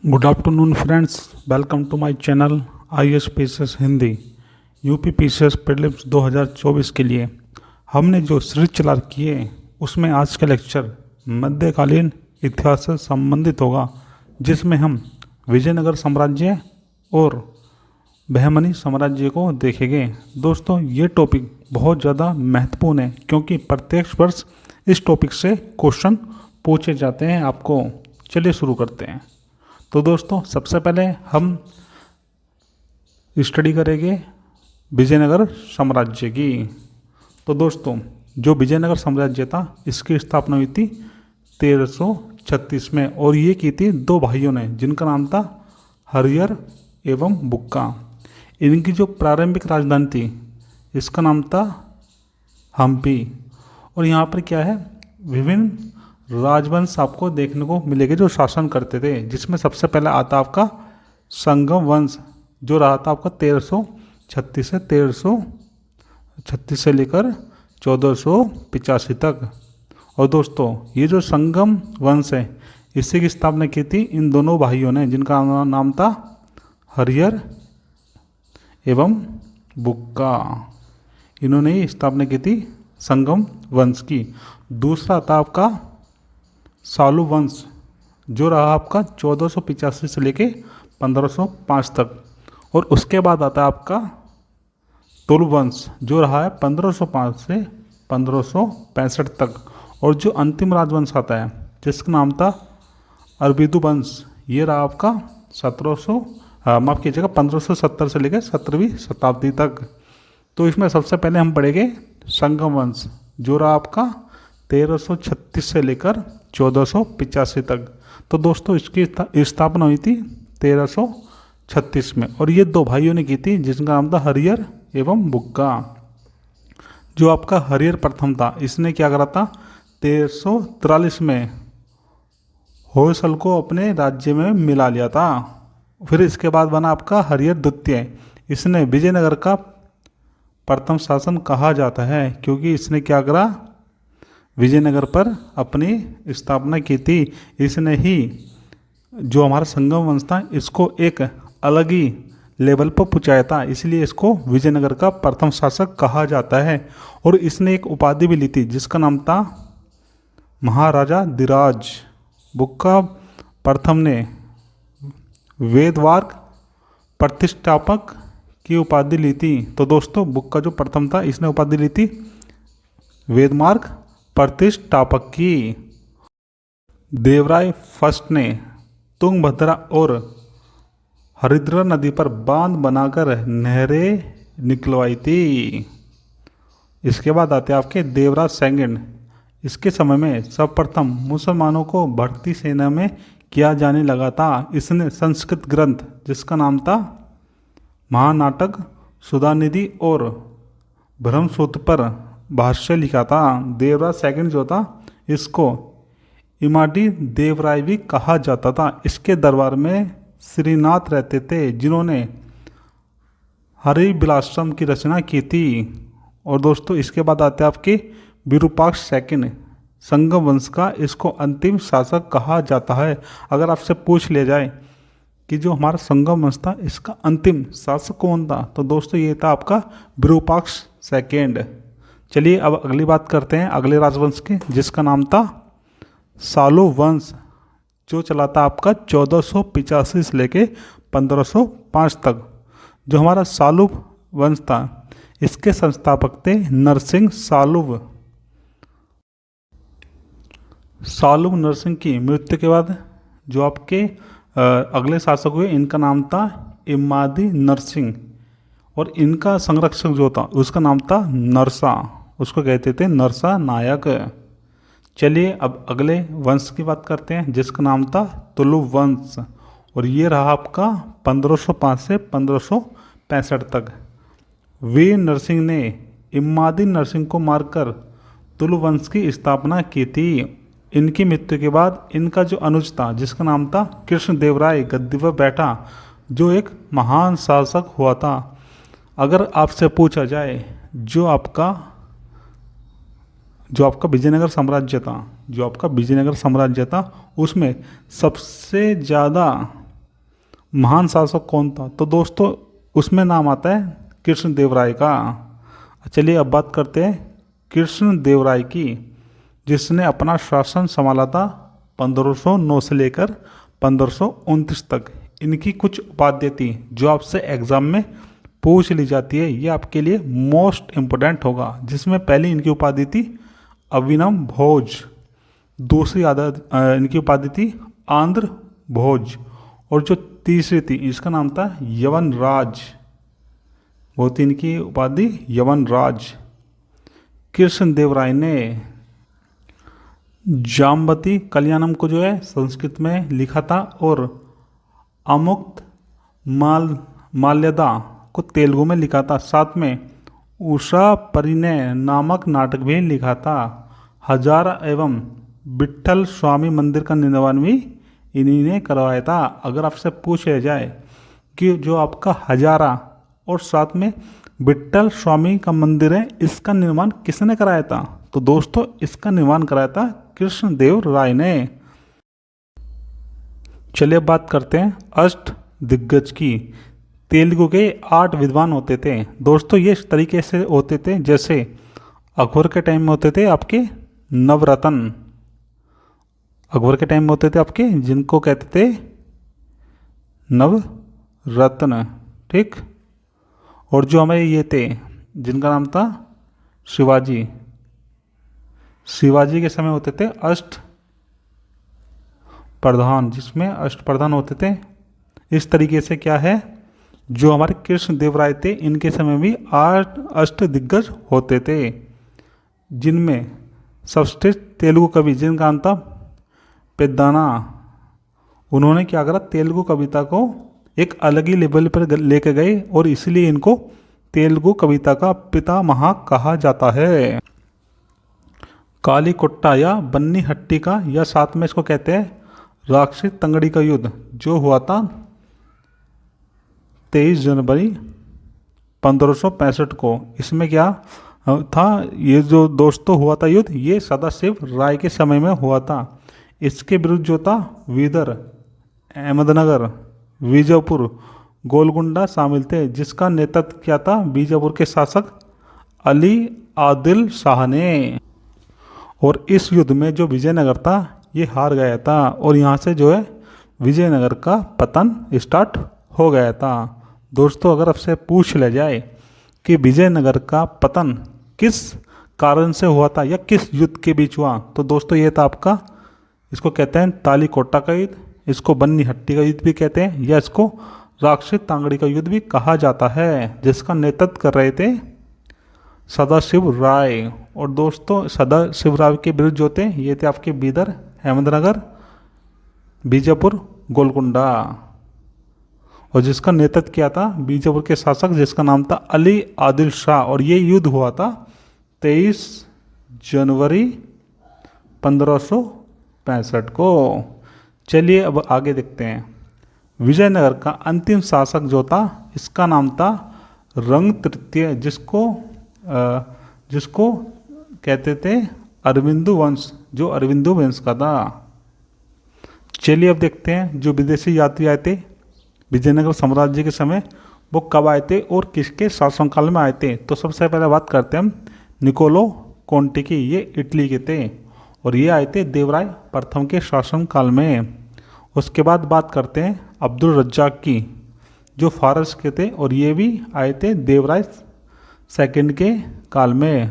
Good afternoon friends, welcome to my channel IAS PCS Hindi. UP PCS prelims 2024 के लिए हमने जो सीरीज चला रखी है उसमें आज का लेक्चर मध्यकालीन इतिहास से संबंधित होगा, जिसमें हम विजयनगर साम्राज्य और बहमनी साम्राज्य को देखेंगे। दोस्तों, ये टॉपिक बहुत ज़्यादा महत्वपूर्ण है क्योंकि प्रत्येक वर्ष इस टॉपिक से क्वेश्चन पूछे जाते हैं आपको। चलिए शुरू करते हैं। तो दोस्तों, सबसे पहले हम स्टडी करेंगे विजयनगर साम्राज्य की। तो दोस्तों, जो विजयनगर साम्राज्य था इसकी स्थापना हुई थी 1336 में, और ये की थी दो भाइयों ने जिनका नाम था हरिहर एवं बुक्का। इनकी जो प्रारंभिक राजधानी थी इसका नाम था हम्पी। और यहाँ पर क्या है, विभिन्न राजवंश आपको देखने को मिलेंगे जो शासन करते थे, जिसमें सबसे पहले आता आपका संगम वंश जो रहा था आपका 1336 से लेकर 1485 तक। और दोस्तों, ये जो संगम वंश है इसी की स्थापना की थी इन दोनों भाइयों ने जिनका नाम था हरिहर एवं बुक्का। इन्होंने ही स्थापना की थी संगम वंश की। दूसरा था आपका सालू वंश जो रहा आपका 1485 से लेके 1505 तक। और उसके बाद आता है आपका तुलु वंश जो रहा है 1505 से 1565 तक। और जो अंतिम राजवंश आता है जिसका नाम था अरबिदु वंश, ये रहा आपका 1570 से लेकर 17वीं शताब्दी तक। तो इसमें सबसे पहले हम पढ़ेंगे संगम वंश जो रहा आपका 1336 से लेकर 1485 तक। तो दोस्तों, इसकी स्थापना हुई थी 1336 में, और ये दो भाइयों ने की थी जिनका नाम था हरिहर एवं बुक्का। जो आपका हरिहर प्रथम था इसने क्या करा था, 1343 में होयसल को अपने राज्य में मिला लिया था। फिर इसके बाद बना आपका हरिहर द्वितीय। इसने विजयनगर का प्रथम शासन कहा जाता है क्योंकि इसने क्या करा, विजयनगर पर अपनी स्थापना की थी। इसने ही जो हमारा संगम वंश था इसको एक अलग ही लेवल पर पहुंचाया था, इसलिए इसको विजयनगर का प्रथम शासक कहा जाता है। और इसने एक उपाधि भी ली थी जिसका नाम था महाराजा धीराज। बुक्का प्रथम ने वेदवार्क प्रतिष्ठापक की उपाधि ली थी। तो दोस्तों, बुक्का जो प्रथम था इसने उपाधि ली थी वेदमार्क प्रतिष्ठापक की। देवराय फर्स्ट ने तुंगभद्रा और हरिद्रा नदी पर बांध बनाकर नहरें निकलवाई थी। इसके बाद आते हैं आपके देवराज सेकंड। इसके समय में सर्वप्रथम मुसलमानों को भर्ती सेना में किया जाने लगा था। इसने संस्कृत ग्रंथ जिसका नाम था महानाटक सुधानिधि और ब्रह्मसूत्र पर भाष्य लिखा था। देवराज सेकंड जो था इसको इमाडी देवराय भी कहा जाता था। इसके दरबार में श्रीनाथ रहते थे जिन्होंने हरिविलासम की रचना की थी। और दोस्तों, इसके बाद आते हैं आपके विरूपाक्ष सेकंड संगम वंश का, इसको अंतिम शासक कहा जाता है। अगर आपसे पूछ लिया जाए कि जो हमारा संगम वंश था इसका अंतिम शासक कौन था, तो दोस्तों ये था आपका विरूपाक्ष सेकंड। चलिए अब अगली बात करते हैं अगले राजवंश की जिसका नाम था सालू वंश जो चला था आपका 1485 से लेके 1505 तक। जो हमारा सालू वंश था इसके संस्थापक थे नरसिंह सालुव। सालुव नरसिंह की मृत्यु के बाद जो आपके अगले शासक हुए इनका नाम था इमादी नरसिंह, और इनका संरक्षक जो था उसका नाम था नरसा, उसको कहते थे नरसा नायक। चलिए अब अगले वंश की बात करते हैं जिसका नाम था तुलु वंश, और ये रहा आपका 1505 से 1565 तक। वीर नरसिंह ने इमादी नरसिंह को मारकर तुलु वंश की स्थापना की थी। इनकी मृत्यु के बाद इनका जो अनुज था जिसका नाम था कृष्णदेवराय गद्दी पर बैठा, जो एक महान शासक हुआ था। अगर आपसे पूछा जाए जो आपका विजयनगर साम्राज्य था उसमें सबसे ज़्यादा महान शासक कौन था? तो दोस्तों उसमें नाम आता है कृष्णदेवराय का। चलिए अब बात करते हैं कृष्णदेवराय की, जिसने अपना शासन संभाला था 1509 से लेकर 1529 तक। इनकी कुछ उपाधि थी जो आपसे एग्जाम में पूछ ली जाती है, ये आपके लिए मोस्ट इम्पोर्टेंट होगा। जिसमें पहली इनकी उपाधि थी अभिनव भोज, दूसरी इनकी उपाधि थी आंध्र भोज, और जो तीसरी थी इसका नाम था यवन राज। वो थी इनकी उपाधि यवन राज। कृष्णदेवराय ने जाम्बती कल्याणम को जो है संस्कृत में लिखा था, और अमुक्त माल्यदा को तेलुगु में लिखा था। साथ में उषा परिणय नामक नाटक भी लिखा था। हजारा एवं विट्ठल स्वामी मंदिर का निर्माण भी इन्हीं ने करवाया था। अगर आपसे पूछा जाए कि जो आपका हजारा और साथ में विट्ठल स्वामी का मंदिर है, इसका निर्माण किसने कराया था? तो दोस्तों इसका निर्माण कराया था कृष्णदेव राय ने। चलिए बात करते हैं अष्ट दिग्गज की। तेलुगु के 8 विद्वान होते थे दोस्तों। ये इस तरीके से होते थे जैसे अकबर के टाइम में होते थे आपके नवरत्न, अकबर के टाइम में होते थे आपके जिनको कहते थे नवरत्न, ठीक। और जो हमारे ये थे जिनका नाम था शिवाजी, शिवाजी के समय होते थे अष्ट प्रधान, जिसमें अष्ट प्रधान होते थे। इस तरीके से क्या है, जो हमारे कृष्णदेवराय थे इनके समय भी 8 अष्ट दिग्गज होते थे, जिनमें सबसे तेलुगु कवि जिनका नाम था पेद्दाना, उन्होंने क्या करा, तेलुगु कविता को एक अलग ही लेवल पर लेके गए, और इसलिए इनको तेलुगु कविता का पितामह कहा जाता है। काली कुट्टा या बन्नी हट्टी का, या साथ में इसको कहते हैं राक्षसी तंगड़ी का युद्ध, जो हुआ था 23 जनवरी 1565 को। इसमें क्या था, ये जो दोस्तों हुआ था युद्ध, ये सदाशिव राय के समय में हुआ था। इसके विरुद्ध जो था विदर, अहमदनगर, बीजापुर, गोलकुंडा शामिल थे, जिसका नेतृत्व किया था बीजापुर के शासक अली आदिल शाह ने। और इस युद्ध में जो विजयनगर था ये हार गया था, और यहाँ से जो है विजयनगर का पतन स्टार्ट हो गया था। दोस्तों अगर आपसे पूछ लिया जाए कि विजयनगर का पतन किस कारण से हुआ था या किस युद्ध के बीच हुआ, तो दोस्तों ये था आपका, इसको कहते हैं तालीकोटा का युद्ध, इसको बन्नी हट्टी का युद्ध भी कहते हैं, या इसको राक्षसी तांगड़ी का युद्ध भी कहा जाता है, जिसका नेतृत्व कर रहे थे सदाशिव राय। और दोस्तों सदाशिव राय के विरुद्ध जो थे ये थे आपके बीदर, अहमदनगर, बीजापुर, गोलकुंडा, और जिसका नेतृत्व किया था बीजापुर के शासक जिसका नाम था अली आदिल शाह। और ये युद्ध हुआ था 23 जनवरी 1565 को। चलिए अब आगे देखते हैं। विजयनगर का अंतिम शासक जो था इसका नाम था रंग तृतीय, जिसको कहते थे अरविंदु वंश, जो अरविंदु वंश का था। चलिए अब देखते हैं जो विदेशी यात्री आए थे विजयनगर साम्राज्य के समय, वो कब आए थे और किसके शासनकाल में आए थे। तो सबसे पहले बात करते हैं हम निकोलो कोंटी की। ये इटली के थे और ये आए थे देवराय प्रथम के शासनकाल में। उसके बाद बात करते हैं अब्दुल रज्जाक की, जो फारस के थे और ये भी आए थे देवराय सेकंड के काल में।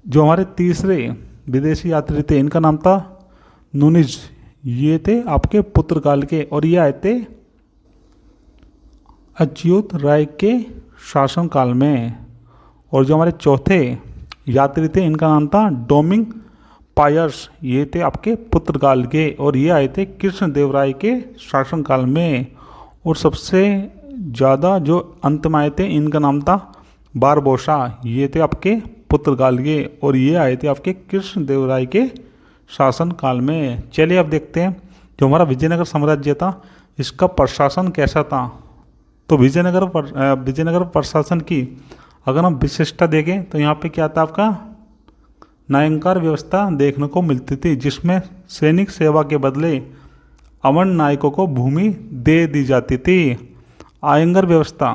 जो हमारे तीसरे विदेशी यात्री थे इनका नाम था नूनिज, ये थे आपके पुत्रकाल के और ये आए थे अच्युत राय के शासनकाल में। और जो हमारे चौथे यात्री थे इनका नाम था डोमिंग पायर्स, ये थे आपके पुत्रकाल के और ये आए थे कृष्णदेव राय के शासनकाल में। और सबसे ज़्यादा जो अंत में आए थे इनका नाम था बारबोसा, ये थे आपके पुत्रकाल के और ये आए थे आपके कृष्णदेव राय के शासनकाल में। चलिए अब देखते हैं जो हमारा विजयनगर साम्राज्य था इसका प्रशासन कैसा था। तो विजयनगर प्रशासन की अगर हम विशेषता देखें तो यहाँ पे क्या था आपका न्यायाधिकार व्यवस्था देखने को मिलती थी, जिसमें सैनिक सेवा के बदले अवन नायकों को भूमि दे दी जाती थी। आयंगर व्यवस्था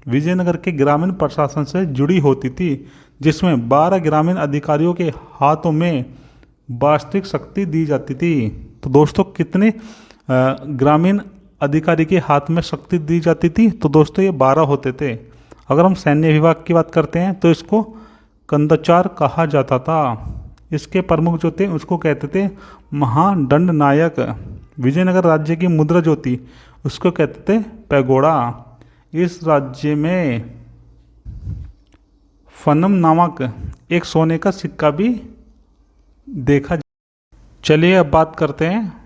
विजयनगर के ग्रामीण प्रशासन से जुड़ी होती थी, जिसमें 12 ग्रामीण अधिकारियों के हाथों में वास्तविक शक्ति दी जाती थी। तो दोस्तों कितने ग्रामीण अधिकारी के हाथ में शक्ति दी जाती थी? तो दोस्तों ये 12 होते थे। अगर हम सैन्य विभाग की बात करते हैं तो इसको कंदाचार कहा जाता था। इसके प्रमुख जो थे उसको कहते थे महादंड नायक। विजयनगर राज्य की मुद्रा जो थी उसको कहते थे पैगोड़ा। इस राज्य में फनम नामक एक सोने का सिक्का भी देखा। चलिए अब बात करते हैं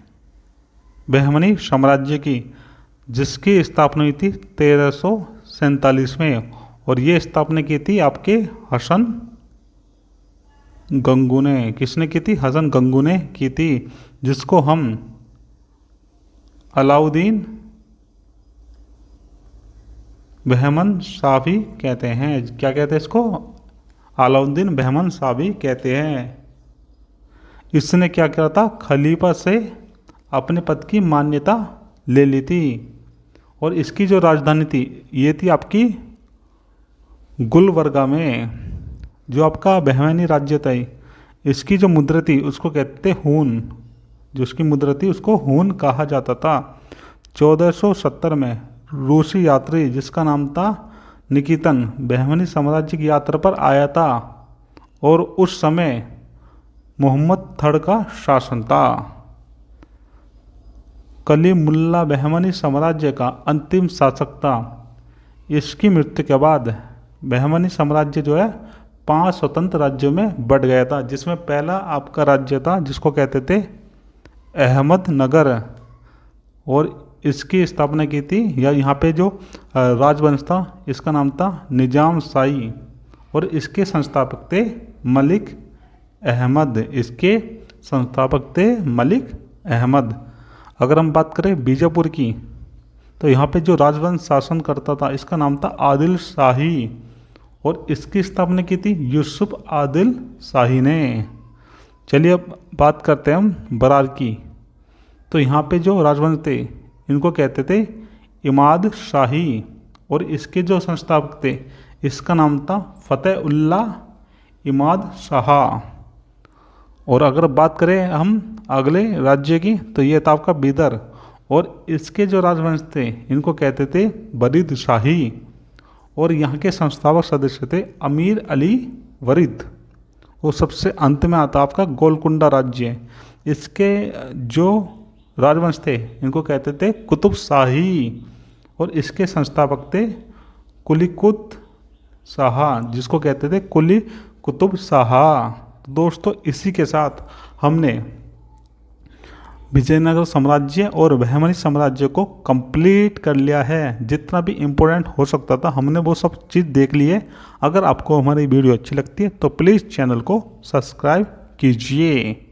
बहमनी साम्राज्य की, जिसकी स्थापना हुई थी 1347 में, और ये स्थापना की थी आपके हसन गंगू ने। किसने की थी? हसन गंगू ने की थी, जिसको हम अलाउद्दीन बहमन शाह भी कहते हैं। क्या कहते हैं इसको? अलाउद्दीन बहमन शाह भी कहते हैं। इसने क्या किया था? खलीफा से अपने पद की मान्यता ले ली थी, और इसकी जो राजधानी थी ये थी आपकी गुलबर्गा में। जो आपका बहमनी राज्य था इसकी जो मुद्रा थी उसको कहते थे हून। जो उसकी मुद्रा थी उसको हून कहा जाता था। 1470 में रूसी यात्री जिसका नाम था निकितन बहमनी साम्राज्य की यात्रा पर आया था, और उस समय मोहम्मद थर्ड का शासन था। कलीमुल्ला बहमनी साम्राज्य का अंतिम शासक था। इसकी मृत्यु के बाद बहमनी साम्राज्य जो है 5 स्वतंत्र राज्यों में बढ़ गया था, जिसमें पहला आपका राज्य था जिसको कहते थे अहमदनगर, और इसकी स्थापना की थी, या यहाँ पे जो राजवंश था इसका नाम था निजाम शाही, और इसके संस्थापक थे मलिक अहमद। इसके संस्थापक थे मलिक अहमद। अगर हम बात करें बीजापुर की, तो यहाँ पे जो राजवंश शासन करता था इसका नाम था आदिल शाही, और इसकी स्थापना की थी यूसुफ आदिल शाही ने। चलिए अब बात करते हैं हम बरार की। तो यहाँ पे जो राजवंश थे इनको कहते थे इमाद शाही, और इसके जो संस्थापक थे इसका नाम था फतेहुल्लाह इमाद शाह। और अगर बात करें हम अगले राज्य की तो ये था आपका बीदर, और इसके जो राजवंश थे इनको कहते थे बरीद शाही, और यहाँ के संस्थापक सदस्य थे अमीर अली वरीद। वो सबसे अंत में आता आपका गोलकुंडा राज्य। इसके जो राजवंश थे इनको कहते थे कुतुब शाही, और इसके संस्थापक थे कुलीकुत शाह, जिसको कहते थे कुली कुतुब शाह। दोस्तों इसी के साथ हमने विजयनगर साम्राज्य और बहमनी साम्राज्य को कंप्लीट कर लिया है। जितना भी इम्पोर्टेंट हो सकता था हमने वो सब चीज़ देख ली है। अगर आपको हमारी वीडियो अच्छी लगती है तो प्लीज़ चैनल को सब्सक्राइब कीजिए।